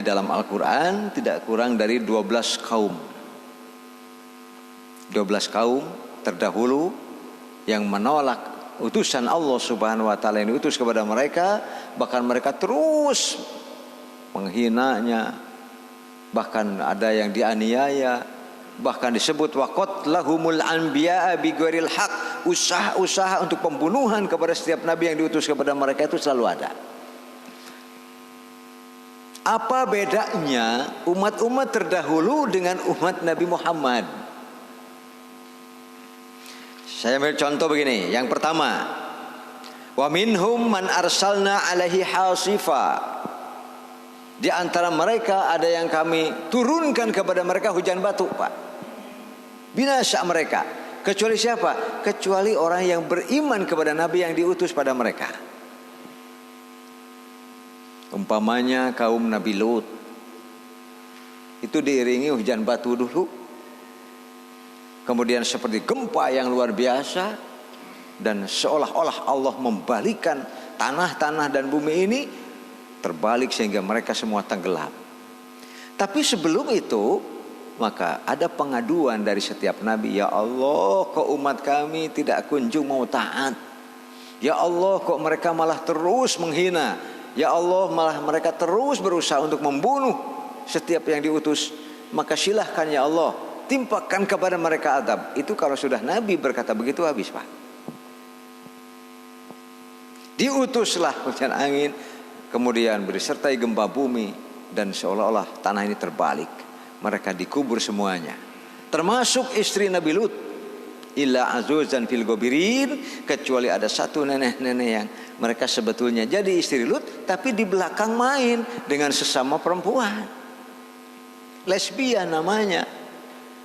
dalam Al-Quran tidak kurang dari 12 kaum. 12 kaum terdahulu yang menolak utusan Allah Subhanahu wa taala yang diutus kepada mereka, bahkan mereka terus menghinanya, bahkan ada yang dianiaya, bahkan disebut waqat lahumul anbiya'a bighairil haq. Usaha-usaha untuk pembunuhan kepada setiap nabi yang diutus kepada mereka itu selalu ada. Apa bedanya umat-umat terdahulu dengan umat Nabi Muhammad? Saya ambil contoh begini. Yang pertama, wa minhum man arsalna alaihi hasifa. Di antara mereka ada yang kami turunkan kepada mereka hujan batu, Pak. Binasa mereka. Kecuali siapa? Kecuali orang yang beriman kepada Nabi yang diutus pada mereka. Umpamanya kaum Nabi Lut, itu diiringi hujan batu dulu, kemudian seperti gempa yang luar biasa, dan seolah-olah Allah membalikkan tanah-tanah dan bumi ini terbalik sehingga mereka semua tenggelam. Tapi sebelum itu, maka ada pengaduan dari setiap nabi, ya Allah, kok umat kami tidak kunjung mau taat, ya Allah, kok mereka malah terus menghina, ya Allah, malah mereka terus berusaha untuk membunuh setiap yang diutus. Maka silahkan ya Allah, timpakan kepada mereka azab. Itu kalau sudah Nabi berkata begitu, habis, Pak. Diutuslah hujan angin, kemudian disertai gempa bumi, dan seolah-olah tanah ini terbalik. Mereka dikubur semuanya, termasuk istri Nabi Lut. Illa azuzan fil gobirin, kecuali ada satu nenek-nenek yang mereka sebetulnya jadi istri Lut, tapi di belakang main dengan sesama perempuan, lesbian namanya,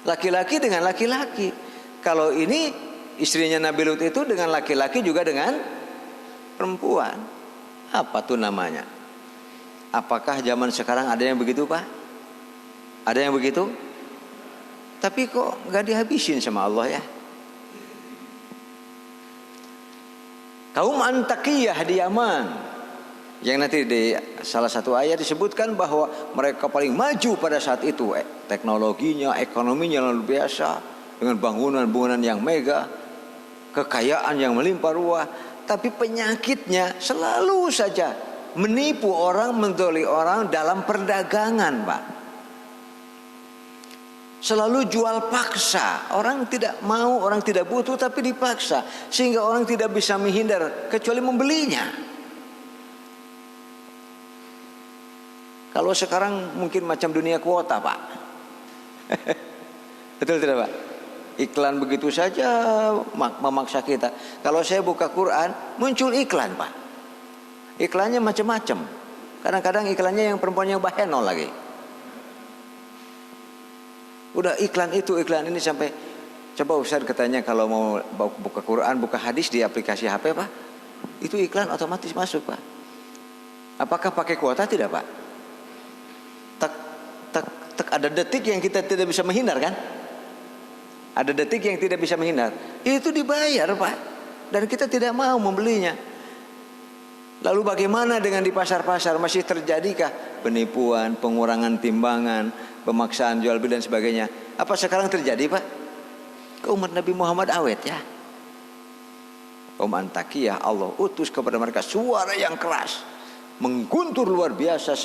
laki-laki dengan laki-laki. Kalau ini istrinya Nabi Lut itu dengan laki-laki juga dengan perempuan. Apa tuh namanya? Apakah zaman sekarang ada yang begitu, Pak? Ada yang begitu? Tapi kok nggak dihabisin sama Allah ya? Kaum Antakiyah di Yaman, yang nanti di salah satu ayat disebutkan bahwa mereka paling maju pada saat itu, teknologinya, ekonominya luar biasa, dengan bangunan-bangunan yang mega, kekayaan yang melimpah ruah. Tapi penyakitnya selalu saja menipu orang, mendoli orang dalam perdagangan, Pak. Selalu jual paksa. Orang tidak mau, orang tidak butuh, tapi dipaksa, sehingga orang tidak bisa menghindar kecuali membelinya. Kalau sekarang mungkin macam dunia kuota, Pak. Betul tidak, Pak? Iklan begitu saja memaksa kita. Kalau saya buka Quran, muncul iklan, Pak. Iklannya macam-macam. Kadang-kadang iklannya yang perempuan yang bahenol lagi. Udah iklan itu, iklan ini, sampai coba Ustaz katanya kalau mau buka Quran, buka hadis di aplikasi HP, Pak, itu iklan otomatis masuk, Pak. Apakah pakai kuota? Tidak, Pak. Tak ada detik yang kita tidak bisa menghindar, kan? Ada detik yang tidak bisa menghindar. Itu dibayar, Pak, dan kita tidak mau membelinya. Lalu bagaimana dengan di pasar-pasar? Masih terjadikah penipuan, pengurangan timbangan, pemaksaan jual beli dan sebagainya? Apa sekarang terjadi, Pak? Ke umat Nabi Muhammad awet ya. Kaum Antakiyah Allah utus kepada mereka suara yang keras, mengguntur luar biasa,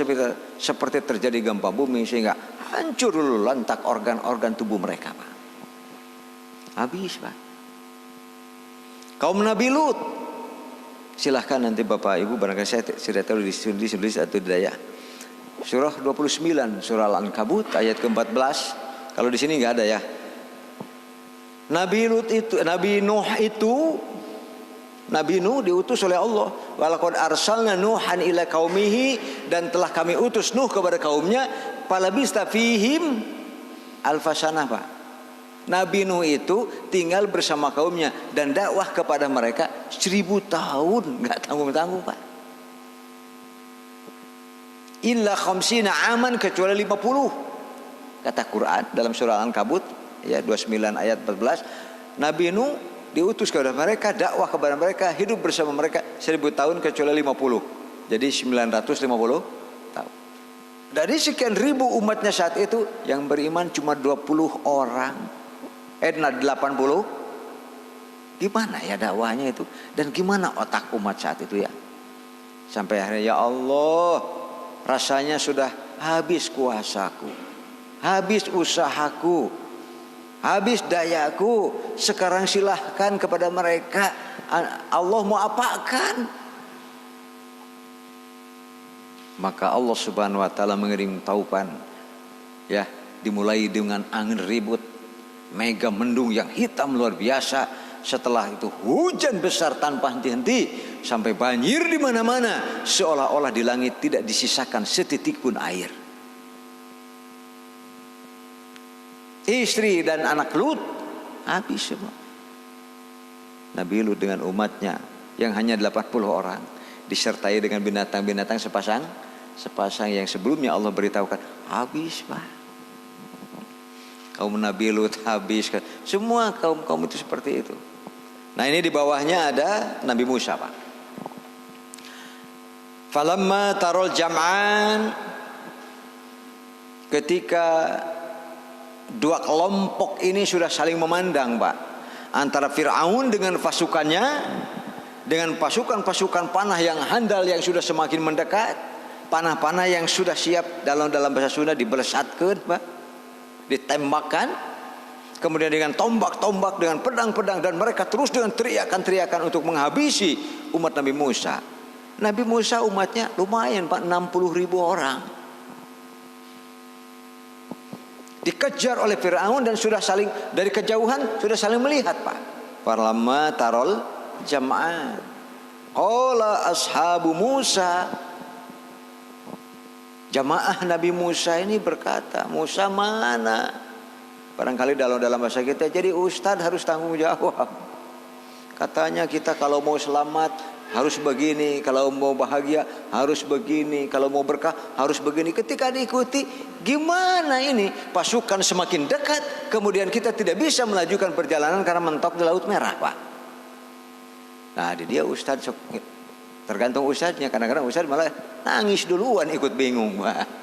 seperti terjadi gempa bumi, sehingga hancur dulu lantak organ-organ tubuh mereka, Pak. Habis, Pak. Kaum Nabi Lut, silahkan nanti Bapak Ibu, barangkali saya sudah tahu ditulis atau tidak ya. Surah 29, surah Al-Ankabut ayat ke-14. Kalau di sini nggak ada ya. Nabi Nuh diutus oleh Allah. Walaqad arsalna Nuhan ila qaumihi, dan telah kami utus Nuh kepada kaumnya. Falabista fihim alfasanah, Pak. Nabi Nuh itu tinggal bersama kaumnya dan dakwah kepada mereka 1000 tahun, nggak tanggung-tanggung, Pak. Illa khamsina aman, kecuali 50, kata Quran dalam surah Al-Ankabut ya 29 ayat 14. Nabi Nuh diutus kepada mereka, dakwah kepada mereka, hidup bersama mereka 1000 tahun kecuali 50. Jadi 950 tahun. Dari sekian ribu umatnya saat itu, yang beriman cuma 20 orang. 80. Gimana ya dakwahnya itu? Dan gimana otak umat saat itu ya? Sampai akhirnya, ya Allah, rasanya sudah habis kuasaku, habis usahaku, habis dayaku. Sekarang silahkan kepada mereka, Allah mau apakan? Maka Allah Subhanahu wa taala mengirim taupan, ya, dimulai dengan angin ribut, mega mendung yang hitam luar biasa. Setelah itu hujan besar tanpa henti-henti, sampai banjir di mana-mana, seolah-olah di langit tidak disisakan setitik pun air. Istri dan anak Lut habis semua. Nabi Lut dengan umatnya yang hanya 80 orang, disertai dengan binatang-binatang sepasang yang sebelumnya Allah beritahukan habis, Pak. Kaum Nabi Lut habis, semua kaum itu seperti itu. Nah, ini di bawahnya ada Nabi Musa, Pak. Falamma tarol jam'an, ketika dua kelompok ini sudah saling memandang, Pak, antara Fir'aun dengan pasukannya, dengan pasukan-pasukan panah yang handal yang sudah semakin mendekat, panah-panah yang sudah siap dalam bahasa Sunda dibelesatkan, Pak, ditembakkan. Kemudian dengan tombak-tombak, dengan pedang-pedang, dan mereka terus dengan teriakan-teriakan untuk menghabisi umat Nabi Musa. Nabi Musa umatnya lumayan, Pak, 60.000 orang. Dikejar oleh Fir'aun dan sudah saling, dari kejauhan sudah saling melihat, Pak. Falamma tarol jam'an, qala ashabu Musa, jamaah Nabi Musa ini berkata, Musa mana? Barangkali dalam bahasa kita, jadi ustadz harus tanggung jawab. Katanya kita kalau mau selamat harus begini, kalau mau bahagia harus begini, kalau mau berkah harus begini. Ketika diikuti, gimana ini? Pasukan semakin dekat, kemudian kita tidak bisa melajukan perjalanan karena mentok di Laut Merah, Pak. Nah, dia ustadz, tergantung ustadznya. Kadang-kadang ustadz malah nangis duluan, ikut bingung, Pak.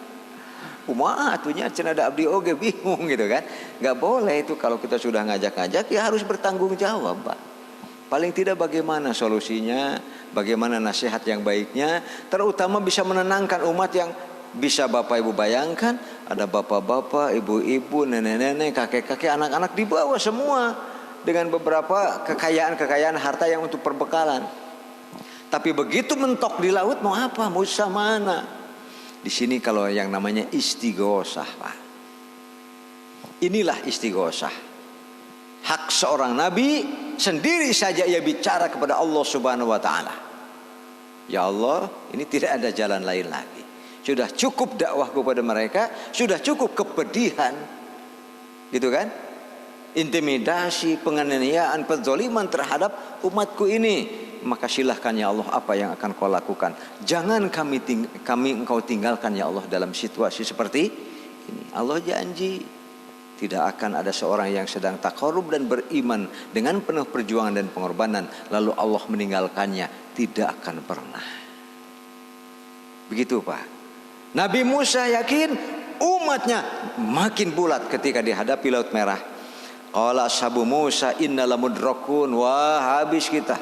Kumaha atunya cenah ada abdi oge, bingung gitu kan. Gak boleh itu. Kalau kita sudah ngajak-ngajak, ya harus bertanggung jawab, Pak. Paling tidak bagaimana solusinya, bagaimana nasihat yang baiknya, terutama bisa menenangkan umat yang bisa Bapak Ibu bayangkan, ada bapak-bapak, ibu-ibu, nenek-nenek, kakek-kakek, anak-anak dibawa semua dengan beberapa kekayaan harta yang untuk perbekalan. Tapi begitu mentok di laut, mau apa? Musa mana? Di sini kalau yang namanya istighosah, Pak. Inilah istighosah. Hak seorang nabi sendiri saja ia bicara kepada Allah Subhanahu wa taala. Ya Allah, ini tidak ada jalan lain lagi. Sudah cukup dakwahku pada mereka, sudah cukup kepedihan. Gitu kan? Intimidasi, penganiayaan, penzaliman terhadap umatku ini. Maka silahkan ya Allah, apa yang akan kau lakukan. Jangan kami engkau tinggalkan ya Allah dalam situasi seperti ini. Allah janji tidak akan ada seorang yang sedang taqarrub dan beriman dengan penuh perjuangan dan pengorbanan, lalu Allah meninggalkannya. Tidak akan pernah. Begitu, Pak. Nabi Musa yakin, umatnya makin bulat ketika dihadapi Laut Merah. Qala ashabu Musa inna lamudrakun, wah habis kita,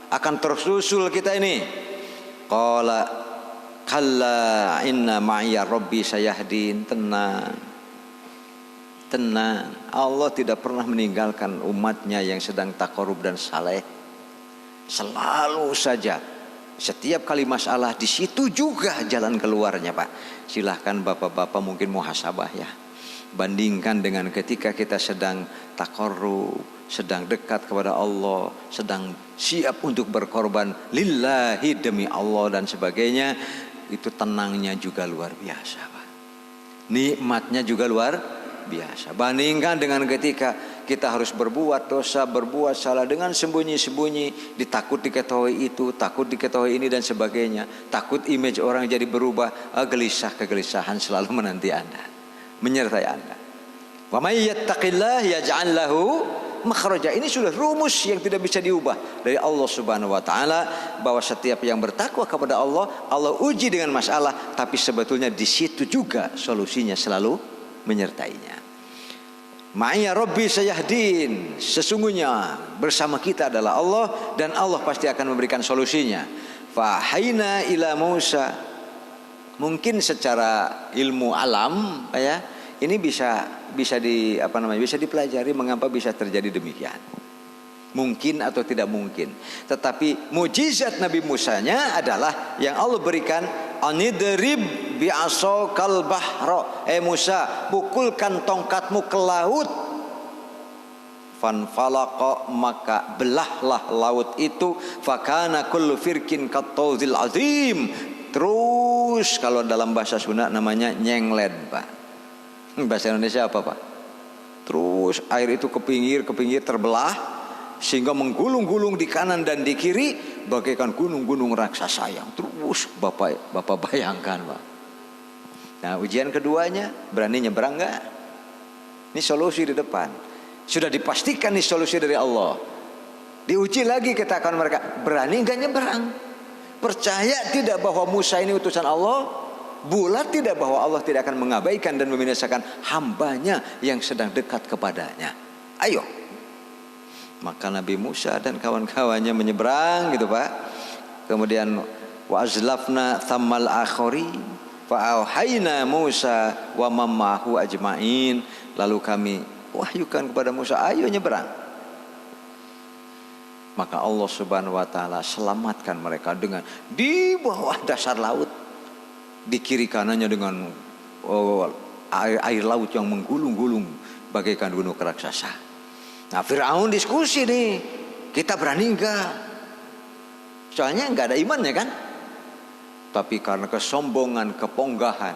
akan tersusul kita ini. Qala kalla inna ma'iya rabbi sayahdin. Tenang, Allah tidak pernah meninggalkan umatnya yang sedang taqarrub dan saleh. Selalu saja, setiap kali masalah, di situ juga jalan keluarnya, Pak. Silahkan bapak-bapak mungkin muhasabah ya. Bandingkan dengan ketika kita sedang taqarrub, sedang dekat kepada Allah, sedang siap untuk berkorban lillahi, demi Allah dan sebagainya. Itu tenangnya juga luar biasa, Pak. Nikmatnya juga luar biasa. Bandingkan dengan ketika kita harus berbuat dosa, berbuat salah dengan sembunyi-sembunyi, ditakut diketahui itu, takut diketahui ini dan sebagainya. Takut image orang jadi berubah, kegelisahan selalu menanti Anda, menyertai Anda. Wa may yattaqillah yaj'al lahu makhraja. Ini sudah rumus yang tidak bisa diubah dari Allah Subhanahu wa taala, bahwa setiap yang bertakwa kepada Allah, Allah uji dengan masalah, tapi sebetulnya di situ juga solusinya selalu menyertainya. Ma'ya Rabbi sayahdin, sesungguhnya bersama kita adalah Allah dan Allah pasti akan memberikan solusinya. Fahaina ila Musa, mungkin secara ilmu alam ya, ini bisa bisa dipelajari mengapa bisa terjadi demikian. Mungkin atau tidak mungkin. Tetapi mujizat Nabi Musanya adalah yang Allah berikan, anidrib bi'asokal bahra. Musa, pukulkan tongkatmu ke laut. Fanfalaqa, maka belahlah laut itu. Fakana kullu firkin kattawzil azim. Terus kalau dalam bahasa Sunda namanya nyengled, Pak. Bahasa Indonesia apa, Pak? Terus air itu ke pinggir terbelah, sehingga menggulung-gulung di kanan dan di kiri bagaikan gunung-gunung raksasa yang terus Bapak bayangkan, Pak. Nah, ujian keduanya, berani nyebrang enggak? Ini solusi di depan. Sudah dipastikan ini solusi dari Allah. Diuji lagi katakan mereka, berani enggak nyebrang? Percaya tidak bahwa Musa ini utusan Allah? Bulat tidak bahwa Allah tidak akan mengabaikan dan membinasakan hambanya yang sedang dekat kepadanya? Ayo. Maka Nabi Musa dan kawan-kawannya menyeberang gitu, Pak. Kemudian wa azlafna thammal akhari fa auhayna Musa wa mammahu ajmain, lalu kami wahyukan kepada Musa, ayo nyeberang. Maka Allah Subhanahu wa taala selamatkan mereka dengan di bawah dasar laut, di kiri kanannya dengan air laut yang menggulung-gulung bagaikan gunung raksasa. Nah, Fir'aun diskusi nih, kita berani enggak? Soalnya enggak ada imannya kan? Tapi karena kesombongan, keponggahan,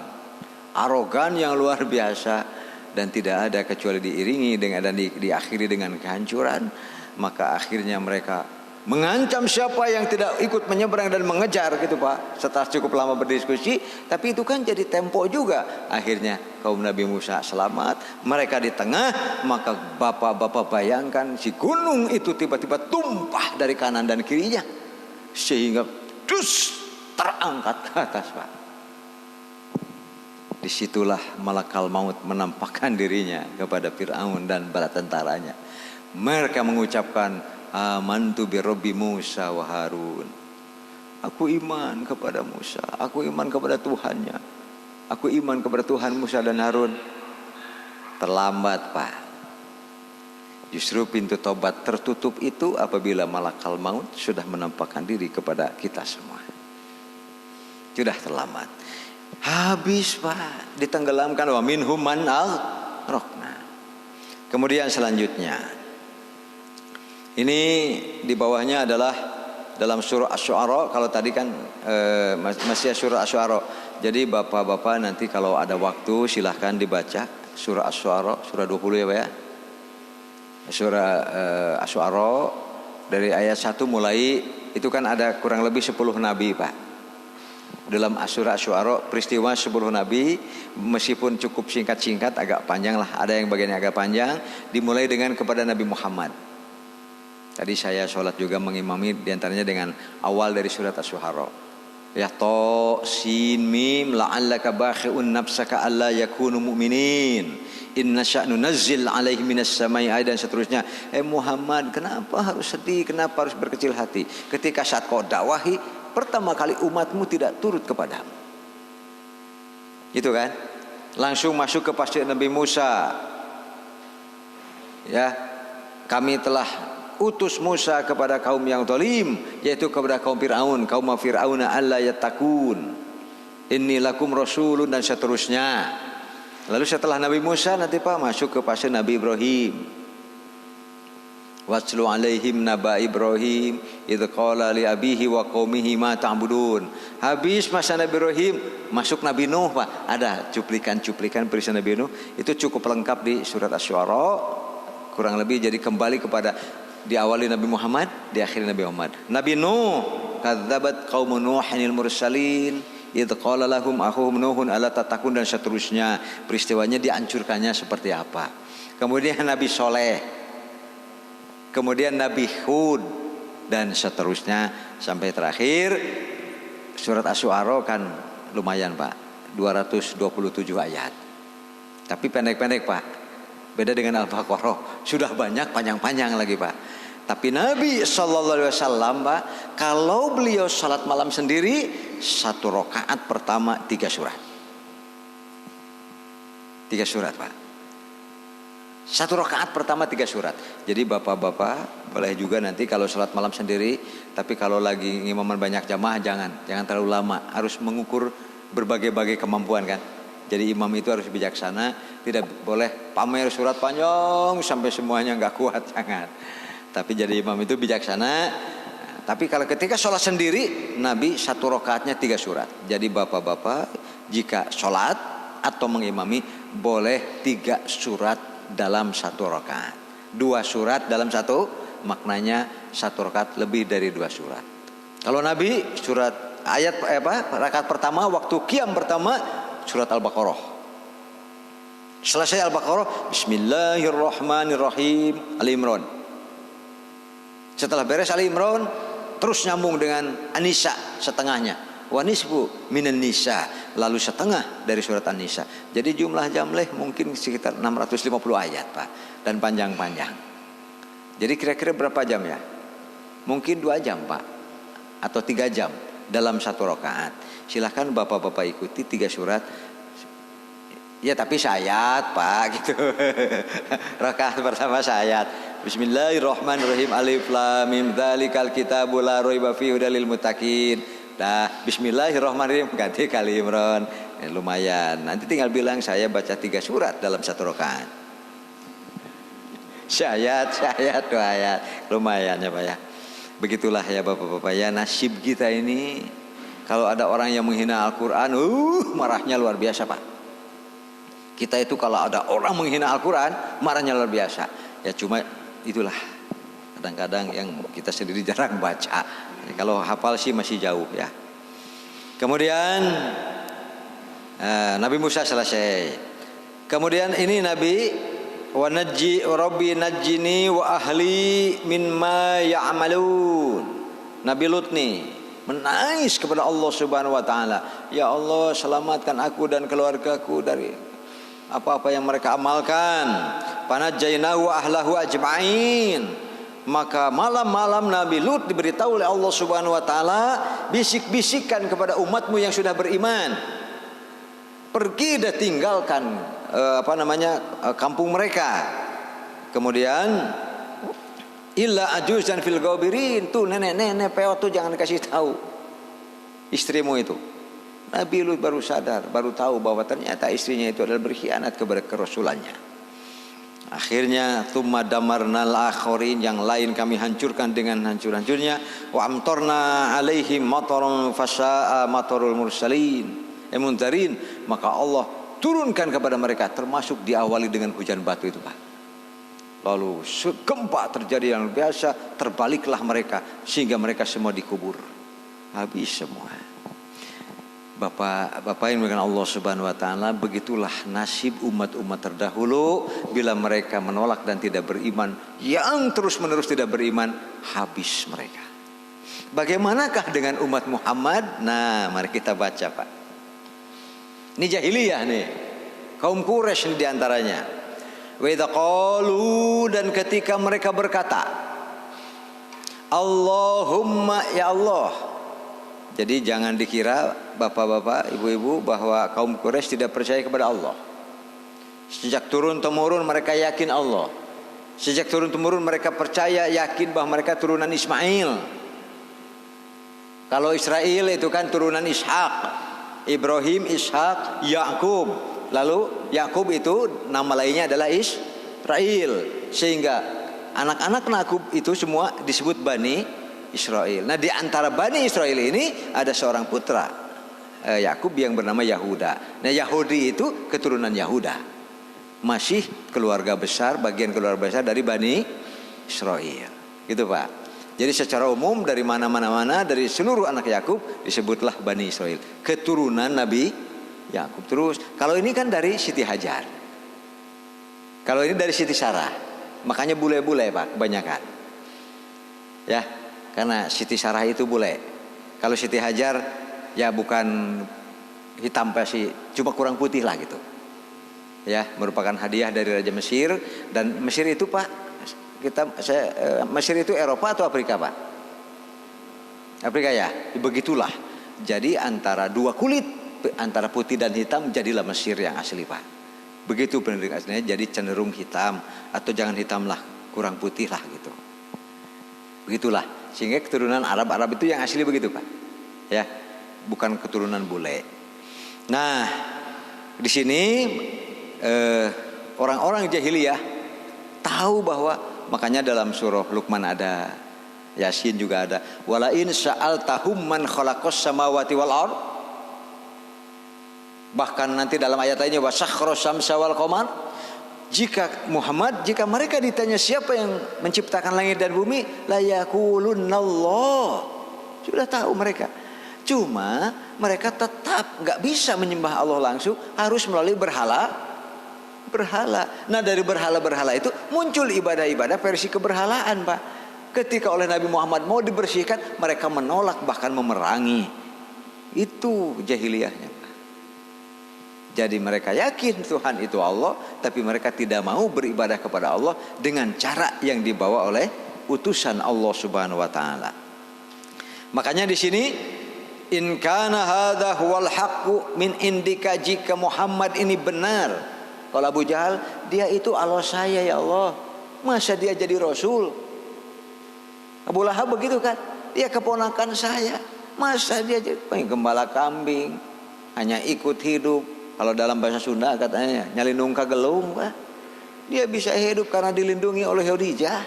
arogan yang luar biasa, dan tidak ada kecuali diiringi dengan dan diakhiri dengan kehancuran, maka akhirnya mereka mengancam siapa yang tidak ikut menyeberang dan mengejar gitu, Pak. Setelah cukup lama berdiskusi, tapi itu kan jadi tempo juga. Akhirnya kaum Nabi Musa selamat, mereka di tengah. Maka bapak-bapak bayangkan si gunung itu tiba-tiba tumpah dari kanan dan kirinya, sehingga dus terangkat ke atas, Pak. Disitulah malakal maut menampakkan dirinya kepada Fir'aun dan bala tentaranya. Mereka mengucapkan, amantu bi Rabbi Musa wa Harun. Aku iman kepada Musa, aku iman kepada Tuhannya, aku iman kepada Tuhan Musa dan Harun. Terlambat, Pak. Justru pintu tobat tertutup itu apabila malakal maut sudah menampakkan diri kepada kita semua. Sudah terlambat. Habis, Pak, ditenggelamkan. Wa minhum man al-rokna. Kemudian selanjutnya, ini di bawahnya adalah dalam surah Asy-Syu'ara. Kalau tadi kan masih surah Asy-Syu'ara. Jadi bapak-bapak nanti kalau ada waktu silahkan dibaca surah Asy-Syu'ara, surah 20 ya, Pak ya. Surah Asy-Syu'ara dari ayat 1 mulai, itu kan ada kurang lebih 10 nabi, Pak. Dalam surah Asy-Syu'ara peristiwa 10 nabi, meskipun cukup singkat-singkat, agak panjang lah. Ada yang bagiannya agak panjang. Dimulai dengan kepada Nabi Muhammad. Tadi saya sholat juga mengimami diantaranya dengan awal dari surat Asy-Syu'ara. Ya to sin mim la'allaka bakhi'un nafsaka alla yakunu mu'minin. Inna sya'nu nazzil alaihim minas samai, dan seterusnya. Muhammad, kenapa harus sedih? Kenapa harus berkecil hati? Ketika saat kau dakwahi, pertama kali umatmu tidak turut kepadamu. Itu kan? Langsung masuk ke pasir Nabi Musa. Ya, kami telah utus Musa kepada kaum yang zalim, yaitu kepada kaum Fir'aun, kaum Fir'auna alla yattaqun, inni lakum rasulun, dan seterusnya. Lalu setelah Nabi Musa nanti, Pak, masuk ke pasir Nabi Ibrahim. Watslu alaihim naba Ibrahim idz qala li abihi wa qaumihi ma ta'budun. Habis masa Nabi Ibrahim, masuk Nabi Nuh, Pak. Ada cuplikan-cuplikan peristiwa Nabi Nuh. Itu cukup lengkap di surat Asy-Syu'ara. Kurang lebih jadi kembali kepada diawali Nabi Muhammad, diakhiri Nabi Muhammad. Nabi Nuh, kadzabat qaumun Nuhinil mursalin idz qala lahum akhuhum Nuhun ala tattaqun, dan seterusnya. Peristiwanya dihancurkannya seperti apa. Kemudian Nabi Soleh, kemudian Nabi Hud, dan seterusnya sampai terakhir. Surat Asy-Syu'ara kan lumayan Pak, 227 ayat. Tapi pendek-pendek Pak. Beda dengan Al-Baqarah, sudah banyak panjang-panjang lagi Pak. Tapi Nabi SAW Pak, kalau beliau salat malam sendiri, 1 rakaat pertama 3 surat. 3 surat Pak. 1 rakaat pertama 3 surat. Jadi bapak-bapak boleh juga nanti kalau sholat malam sendiri. Tapi kalau lagi imaman banyak jamaah jangan terlalu lama. Harus mengukur berbagai-bagai kemampuan kan. Jadi imam itu harus bijaksana. Tidak boleh pamer surat panjang sampai semuanya nggak kuat, jangan. Tapi jadi imam itu bijaksana. Tapi kalau ketika sholat sendiri, Nabi 1 rakaatnya 3 surat. Jadi bapak-bapak jika sholat atau mengimami boleh 3 surat dalam 1 rakaat. 2 surat dalam 1, maknanya 1 rakaat lebih dari 2 surat. Kalau Nabi surat ayat rakaat pertama waktu qiyam pertama surat Al-Baqarah. Selesai Al-Baqarah, Bismillahirrahmanirrahim, Ali Imran. Setelah beres Ali Imran, terus nyambung dengan An-Nisa setengahnya. Wa nisfu minan nisa, lalu setengah dari surat An-Nisa. Jadi jumlah jamleh mungkin sekitar 650 ayat Pak, dan panjang-panjang. Jadi kira-kira berapa jam ya? Mungkin 2 jam Pak, atau 3 jam dalam 1 rakaat. Silahkan bapak-bapak ikuti 3 surat. Ya tapi sayat Pak gitu. Rakaat pertama sayat. Bismillahirrahmanirrahim, Alif Lam Mim, dzalikal kitabul la raiba fihi hudal lil muttaqin. Dah, Bismillahirrahmanirrahim ganti kali Imran. Lumayan. Nanti tinggal bilang saya baca 3 surat dalam 1 rakaat. Syayat 2 ayat. Lumayan ya Pak ya. Begitulah ya bapak-bapak ya, nasib kita ini. Kalau ada orang yang menghina Al-Quran, marahnya luar biasa Pak. Kita itu kalau ada orang menghina Al-Quran, marahnya luar biasa. Ya cuma itulah. Kadang-kadang yang kita sendiri jarang baca. Kalau hafal sih masih jauh ya. Kemudian Nabi Musa selesai. Kemudian ini Nabi wa najji rabbi najjini wa ahli mimma ya'malun. Nabi Lut nih menangis kepada Allah Subhanahu wa taala. Ya Allah, selamatkan aku dan keluargaku dari apa-apa yang mereka amalkan. Panajjainahu wa ahlahu ajma'in. Maka malam-malam Nabi Lut diberitahu oleh Allah Subhanahu wa taala, bisik-bisikan kepada umatmu yang sudah beriman. Pergi dan tinggalkan kampung mereka. Kemudian illa ajuzan fil ghabirin, tuh nenek-nenek peot tuh jangan kasih tahu istrimu itu. Nabi Lut baru sadar, baru tahu bahwa ternyata istrinya itu adalah berkhianat kepada kerasulannya. Akhirnya tsumma damarnal akhirin, yang lain kami hancurkan dengan hancur-hancurnya. Wa amtarna alaihim mataran fasa'a matarul mursalin muntarin, maka Allah turunkan kepada mereka, termasuk diawali dengan hujan batu itu Pak. Lalu gempa terjadi yang biasa, terbaliklah mereka sehingga mereka semua dikubur. Habis semua. Bapak yang dengan Allah Subhanahu wa taala, begitulah nasib umat-umat terdahulu. Bila mereka menolak dan tidak beriman, yang terus-menerus tidak beriman, habis mereka. Bagaimanakah dengan umat Muhammad? Nah, mari kita baca Pak. Ini jahiliyah nih. Kaum Quraisy ini diantaranya. Wa idza qalu, dan ketika mereka berkata, Allahumma, ya Allah. Jadi jangan dikira bapak-bapak, ibu-ibu bahwa kaum Quraisy tidak percaya kepada Allah. Sejak turun-temurun mereka yakin Allah. Sejak turun-temurun mereka percaya, yakin bahwa mereka turunan Ismail. Kalau Israel itu kan turunan Ishak, Ibrahim, Ishak, Yakub. Lalu Yakub itu nama lainnya adalah Israel. Sehingga anak-anak Yakub itu semua disebut Bani Israel. Nah, di antara Bani Israel ini ada seorang putra Yakub yang bernama Yahuda. Nah, Yahudi itu keturunan Yahuda. Masih keluarga besar, bagian keluarga besar dari Bani Israel. Gitu Pak. Jadi secara umum dari mana-mana, dari seluruh anak Yakub disebutlah Bani Israel. Keturunan Nabi Yakub. Terus kalau ini kan dari Siti Hajar. Kalau ini dari Siti Sarah. Makanya bule-bule Pak kebanyakan. Ya, karena Siti Sarah itu bule. Kalau Siti Hajar ya bukan hitam pasti, cuma kurang putih lah gitu. Ya, merupakan hadiah dari Raja Mesir. Dan Mesir itu Pak, Mesir itu Eropa atau Afrika Pak? Afrika ya, begitulah. Jadi antara dua kulit, antara putih dan hitam, jadilah Mesir yang asli Pak. Begitu penduduk aslinya, jadi cenderung hitam atau jangan hitam lah, kurang putih lah gitu. Begitulah, sehingga keturunan Arab itu yang asli begitu Pak. Ya, bukan keturunan bule. Nah, di sini orang-orang jahiliyah tahu bahwa, makanya dalam surah Luqman ada, Yasin juga ada, wala in sa'altahum man khalaqas samawati wal ard. Bahkan nanti dalam ayat lainnya wasakhkhara syamsa wal qamar. Jika Muhammad, jika mereka ditanya siapa yang menciptakan langit dan bumi, la yaqulunallah. Sudah tahu mereka. Cuma mereka tetap nggak bisa menyembah Allah langsung, harus melalui berhala. Nah, dari berhala itu muncul ibadah-ibadah versi keberhalaan Pak. Ketika oleh Nabi Muhammad mau dibersihkan, mereka menolak bahkan memerangi. Itu jahiliyahnya Pak. Jadi mereka yakin Tuhan itu Allah, tapi mereka tidak mau beribadah kepada Allah dengan cara yang dibawa oleh utusan Allah Subhanahu wa taala. Makanya di sini, in kana hadza huwal haqqu min indika, jika Muhammad ini benar. Kalau Abu Jahal, dia itu Allah saya ya Allah, masa dia jadi rasul? Abu Lahab begitu kan, dia keponakan saya, masa dia jadi gembala kambing, hanya ikut hidup. Kalau dalam bahasa Sunda katanya nyalinung kagelung Pak. Dia bisa hidup karena dilindungi oleh Khadijah.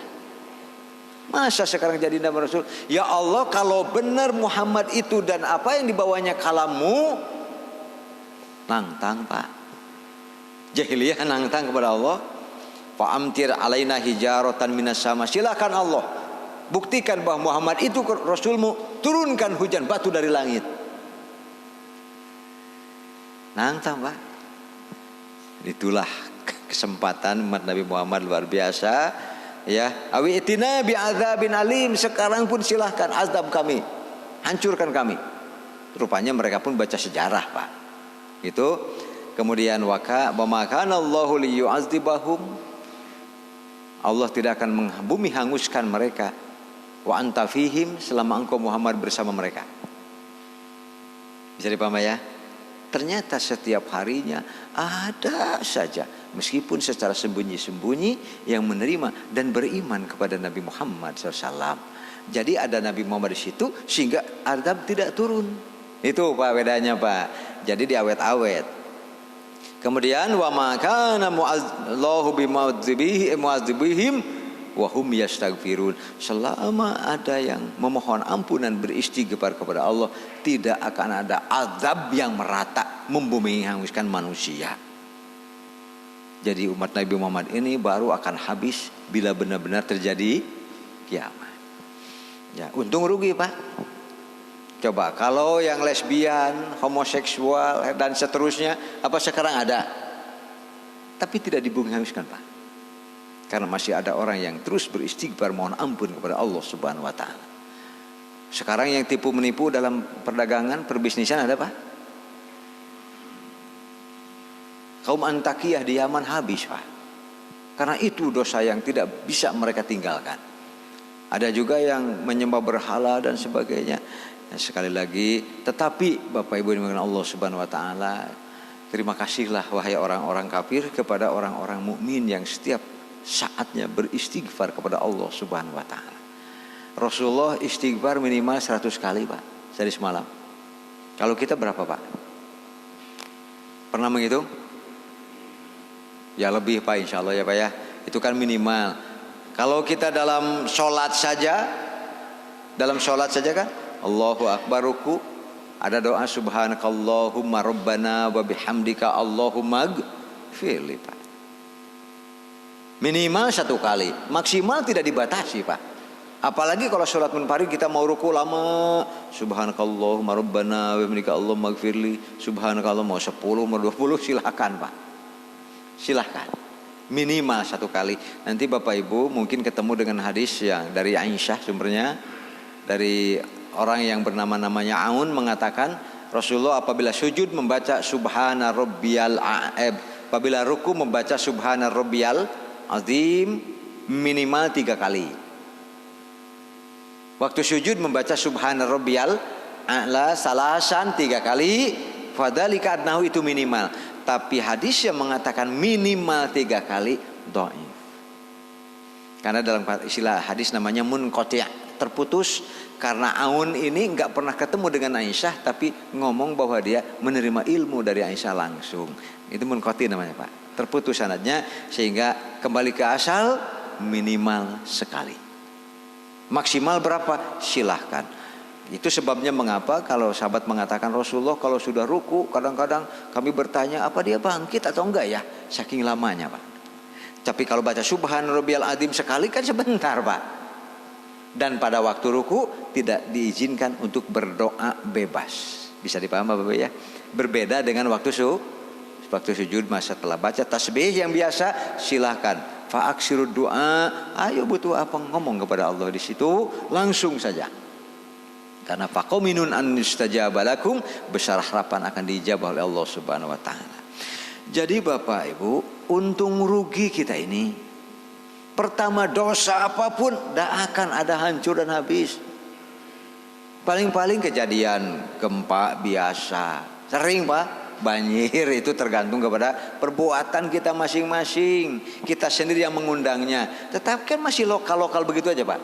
Masa sekarang jadi Nabi Rasul? Ya Allah, kalau benar Muhammad itu dan apa yang dibawanya kalammu, nantang Pak. Jahiliyah nantang kepada Allah. Fa'amtir alaina hijaratan minas sama. Silakan Allah, buktikan bahwa Muhammad itu Rasulmu, turunkan hujan batu dari langit. Nantang Pak. Itulah kesempatan umat Nabi Muhammad luar biasa. Ya, awi itina bi adzabin alim, sekarang pun silahkan azab kami, hancurkan kami. Rupanya mereka pun baca sejarah Pak. Itu kemudian makana Allahu liyu'adzibahum. Allah tidak akan bumi hanguskan mereka. Wa anta fihim, selama engkau Muhammad bersama mereka. Bisa dipahami ya? Ternyata setiap harinya ada saja, meskipun secara sembunyi-sembunyi, yang menerima dan beriman kepada Nabi Muhammad SAW. Jadi ada Nabi Muhammad di situ sehingga azab tidak turun. Itu Pak bedanya Pak. Jadi diawet-awet. Kemudian wa ma kana Allahu bimu'adzibihim wa hum yastaghfirun. Selama ada yang memohon ampunan, beristighfar kepada Allah, tidak akan ada azab yang merata membumi hanguskan manusia. Jadi umat Nabi Muhammad ini baru akan habis bila benar-benar terjadi kiamat. Ya, untung rugi Pak. Coba kalau yang lesbian, homoseksual dan seterusnya, apa sekarang ada? Tapi tidak dibumi hanguskan Pak. Karena masih ada orang yang terus beristighfar mohon ampun kepada Allah Subhanahu wa taala. Sekarang yang tipu menipu dalam perdagangan, perbisnisan ada Pak? Kaum Antakiyah di Yaman habis Pak. Karena itu dosa yang tidak bisa mereka tinggalkan. Ada juga yang menyembah berhala dan sebagainya. Nah, sekali lagi, tetapi Bapak Ibu dimulakan Allah Subhanahu wa taala, terima kasihlah wahai orang-orang kafir kepada orang-orang mukmin yang setiap saatnya beristighfar kepada Allah Subhanahu wa taala. Rasulullah istighfar minimal 100 kali Pak, sehari semalam. Kalau kita berapa Pak? Pernah menghitung? Ya lebih Pak, insya Allah ya Pak ya. Itu kan minimal. Kalau kita dalam sholat saja kan Allahu Akbar ruku, ada doa subhanakallahumma rabbana wa bihamdika Allahumma gfirli Pak. Minimal 1 kali, maksimal tidak dibatasi Pak. Apalagi kalau sholat munfarid kita mau ruku lama, subhanakallahumma rabbana wa bihamdika Allahumma gfirli, subhanakallah mau 10 mau 20 silahkan Pak. Silahkan. minimal 1 kali. Nanti Bapak Ibu mungkin ketemu dengan hadis yang dari Aisyah, sumbernya dari orang yang namanya Aun, mengatakan Rasulullah apabila sujud membaca subhana rabbiyal apabila ruku membaca subhana rabbiyal azim minimal 3 kali. Waktu sujud membaca subhana rabbiyal a'la salasan 3 kali. Fadzalika adnahu, itu minimal. Tapi hadis yang mengatakan minimal 3 kali dhaif. Karena dalam istilah hadis namanya munqati', terputus, karena Aun ini enggak pernah ketemu dengan Aisyah tapi ngomong bahwa dia menerima ilmu dari Aisyah langsung. Itu munqati' namanya, Pak. Terputus sanadnya, sehingga kembali ke asal minimal sekali. Maksimal berapa? Silahkan. Itu sebabnya mengapa kalau sahabat mengatakan Rasulullah kalau sudah ruku kadang-kadang kami bertanya apa dia bangkit atau enggak ya, saking lamanya, Pak. Tapi kalau baca subhan rabbiyal azim sekali kan sebentar, Pak. Dan pada waktu ruku tidak diizinkan untuk berdoa bebas. Bisa dipahami Bapak ya? Berbeda dengan waktu sujud, masa setelah baca tasbih yang biasa silahkan. Fa'aksirud doa, ayo butuh apa ngomong kepada Allah di situ langsung saja. Karena faqominun an yustajaba lakum, besar harapan akan dijabah oleh Allah Subhanahu wa taala. Jadi Bapak Ibu, untung rugi kita ini. Pertama, dosa apapun tidak akan ada hancur dan habis. Paling-paling kejadian gempa biasa. Sering, Pak, banjir, itu tergantung kepada perbuatan kita masing-masing. Kita sendiri yang mengundangnya. Tetapi kan masih lokal-lokal begitu aja, Pak.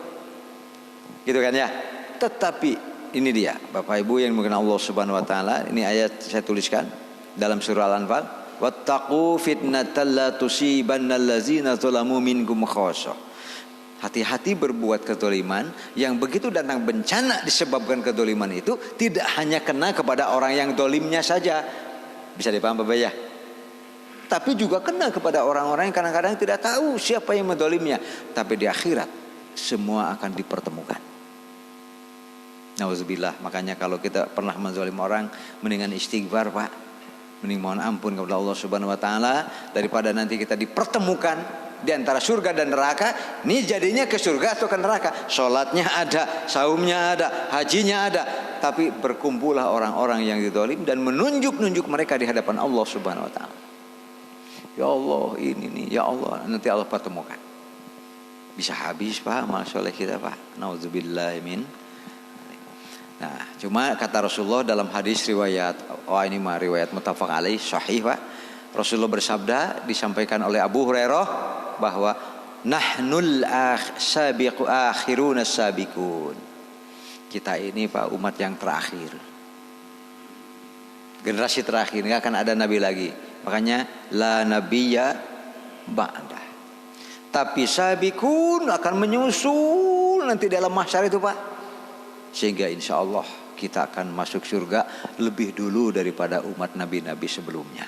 Gitu kan ya? Tetapi ini dia Bapak Ibu yang mungkin Allah Subhanahu wa taala, ini ayat saya tuliskan dalam surah Al-Anfal, wattaqu fitnatan la tusibannal ladzina zalamu minkum khassah. Hati-hati berbuat kezaliman, yang begitu datang bencana disebabkan kezaliman itu tidak hanya kena kepada orang yang zalimnya saja. Bisa dipaham Bapak ya? Tapi juga kena kepada orang-orang yang kadang-kadang tidak tahu siapa yang menzalimnya, tapi di akhirat semua akan dipertemukan. Nauzubillah. Makanya kalau kita pernah menzalim orang, mendingan istighfar, Pak. Mending mohon ampun kepada Allah Subhanahu wa taala daripada nanti kita dipertemukan di antara surga dan neraka. Ini jadinya ke surga atau ke neraka? Salatnya ada, saumnya ada, hajinya ada, tapi berkumpullah orang-orang yang dizalim dan menunjuk-nunjuk mereka di hadapan Allah Subhanahu wa taala. Ya Allah, ini nih, ya Allah, nanti Allah pertemukan. Bisa habis, Pak, amal soleh kita, Pak. Nauzubillah min. Nah, cuma kata Rasulullah dalam hadis riwayat, ini mah riwayat muttafaq alaih, sahih, Pak. Rasulullah bersabda, disampaikan oleh Abu Hurairah, bahwa nahnul sabiqu akhiruna sabiqun. Kita ini, Pak, umat yang terakhir. Generasi terakhir, enggak akan ada nabi lagi. Makanya la nabiyya ba'da. Tapi sabiqun akan menyusul nanti dalam mahsyar itu, Pak. Sehingga insya Allah kita akan masuk surga lebih dulu daripada umat nabi-nabi sebelumnya.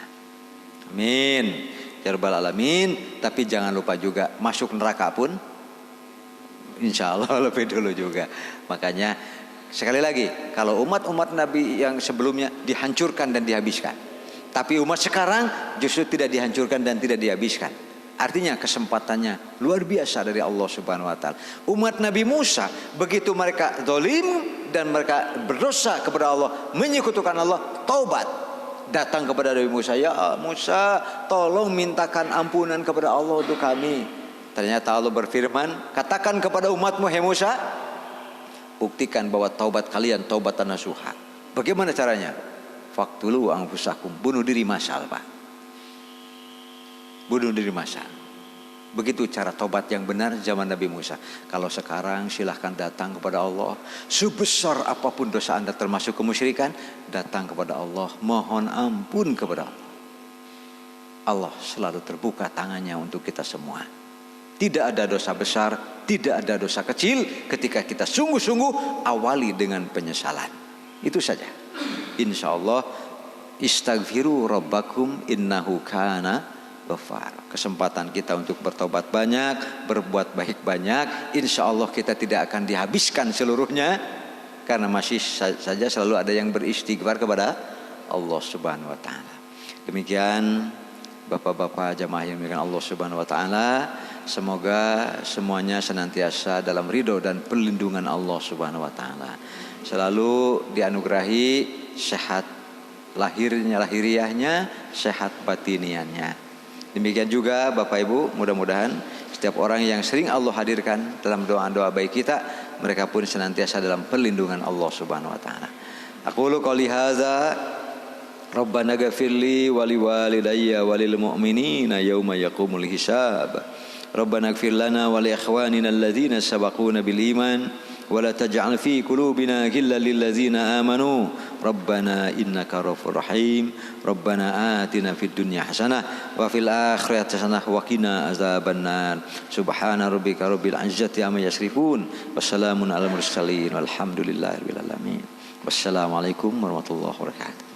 Amin ya rabbal alamin. Tapi jangan lupa juga masuk neraka pun insya Allah lebih dulu juga. Makanya sekali lagi, kalau umat-umat nabi yang sebelumnya dihancurkan dan dihabiskan, tapi umat sekarang justru tidak dihancurkan dan tidak dihabiskan. Artinya kesempatannya luar biasa dari Allah Subhanahu wa taala. Umat Nabi Musa, begitu mereka zalim dan mereka berdosa kepada Allah, menyekutukan Allah, taubat. Datang kepada Nabi Musa, ya Musa, tolong mintakan ampunan kepada Allah untuk kami. Ternyata Allah berfirman, katakan kepada umatmu, hai Musa, buktikan bahwa taubat kalian taubatan nasuha. Bagaimana caranya? Faqtulu anfusakum, bunuh diri massal, Pak. Bunuh diri massal. Begitu cara tobat yang benar zaman Nabi Musa. Kalau sekarang silahkan datang kepada Allah. Sebesar apapun dosa Anda termasuk kemusyrikan, datang kepada Allah, mohon ampun kepada Allah. Allah selalu terbuka tangannya untuk kita semua. Tidak ada dosa besar, tidak ada dosa kecil ketika kita sungguh-sungguh awali dengan penyesalan. Itu saja. Insya Allah, istaghfiru rabbakum innahu kana ghafar. Kesempatan kita untuk bertobat banyak, berbuat baik banyak. Insya Allah kita tidak akan dihabiskan seluruhnya, karena masih saja selalu ada yang beristighfar kepada Allah Subhanahu wa taala. Demikian bapak-bapak jamaah yang dimuliakan Allah Subhanahu wa taala. Semoga semuanya senantiasa dalam ridho dan perlindungan Allah Subhanahu wa taala. Selalu dianugerahi sehat lahiriahnya, sehat batiniannya. Demikian juga Bapak Ibu, mudah-mudahan setiap orang yang sering Allah hadirkan dalam doa-doa baik kita, mereka pun senantiasa dalam perlindungan Allah Subhanahu wa taala. Aqulu qouli hadza Rabbana ghfirli wa liwalidayya wa lil mu'minina yauma yaqumul hisab. Rabbana ighfir lana wa li ikhwanina alladhina sabaquna bil iman wa la taj'al fi qulubina ghillan lil ladzina amanu Rabbana innaka ghafurur rahim. Rabbana atina fid dunya hasanah wa fil akhirati hasanah wa qina azabannar. Subhana rabbika rabbil izzati amma yasifun. Wassalamun alal mursalin walhamdulillahi rabbil alamin. Wassalamualaikum warahmatullahi wabarakatuh.